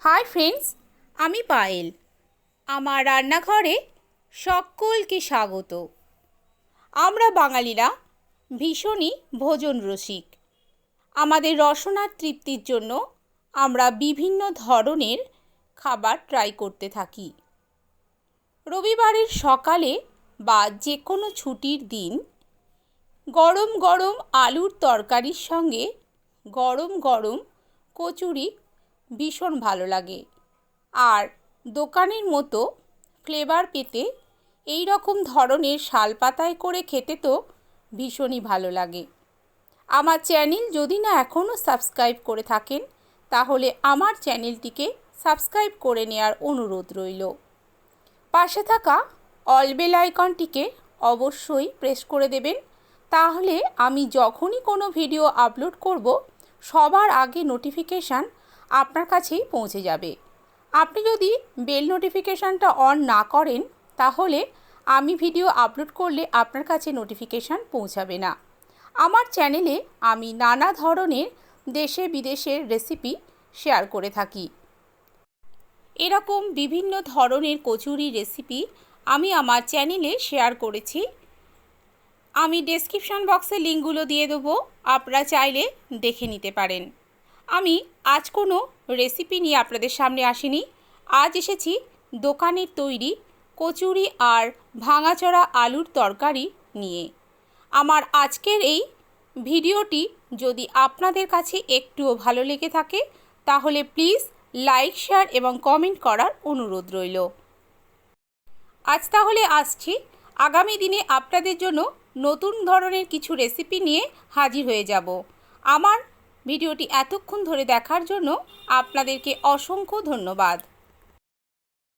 Hi friends, আমি পায়েল। আমার রান্নাঘরে সকলকে স্বাগত। আমরা বাঙালিরা ভীষণই ভোজন রসিক। আমাদের রসনার তৃপ্তির জন্য আমরা বিভিন্ন ধরনের খাবার ট্রাই করতে থাকি। রবিবারের সকালে বা যে কোনো ছুটির দিন গরম গরম আলুর তরকারির সঙ্গে গরম গরম কচুরি ভীষণ ভালো লাগে। আর দোকানের মতো ফ্লেভার পেতে এই রকম ধরনের শালপাতায় করে খেতে তো ভীষণই ভালো লাগে। আমার চ্যানেল যদি না এখনও সাবস্ক্রাইব করে থাকেন তাহলে আমার চ্যানেলটিকে সাবস্ক্রাইব করে নেওয়ার অনুরোধ রইল। পাশে থাকা অল বেল আইকনটিকে অবশ্যই প্রেস করে দেবেন, তাহলে আমি যখনই কোনো ভিডিও আপলোড করব সবার আগে নোটিফিকেশান আপনার কাছেই পৌঁছে যাবে। আপনি যদি বেল নোটিফিকেশানটা অন না করেন তাহলে আমি ভিডিও আপলোড করলে আপনার কাছে নোটিফিকেশান পৌঁছাবে না। আমার চ্যানেলে আমি নানা ধরনের দেশে বিদেশের রেসিপি শেয়ার করে থাকি। এরকম বিভিন্ন ধরনের কচুরি রেসিপি আমি আমার চ্যানেলে শেয়ার করেছি। আমি ডেসক্রিপশন বক্সে লিঙ্কগুলো দিয়ে দেবো, আপনারা চাইলে দেখে নিতে পারেন। আমি আজ কোনো রেসিপি নিয়ে আপনাদের সামনে আসিনি। আজ এসেছি দোকানের তৈরি কচুরি আর ভাঙাচোরা আলুর তরকারি নিয়ে। আমার আজকের এই ভিডিওটি যদি আপনাদের কাছে একটুও ভালো লেগে থাকে তাহলে প্লিজ লাইক, শেয়ার এবং কমেন্ট করার অনুরোধ রইল। আজ তাহলে আসছি, আগামী দিনে আপনাদের জন্য নতুন ধরনের কিছু রেসিপি নিয়ে হাজির হয়ে যাব। আমার ভিডিওটি এতক্ষণ ধরে দেখার জন্য আপনাদেরকে অসংখ্য ধন্যবাদ।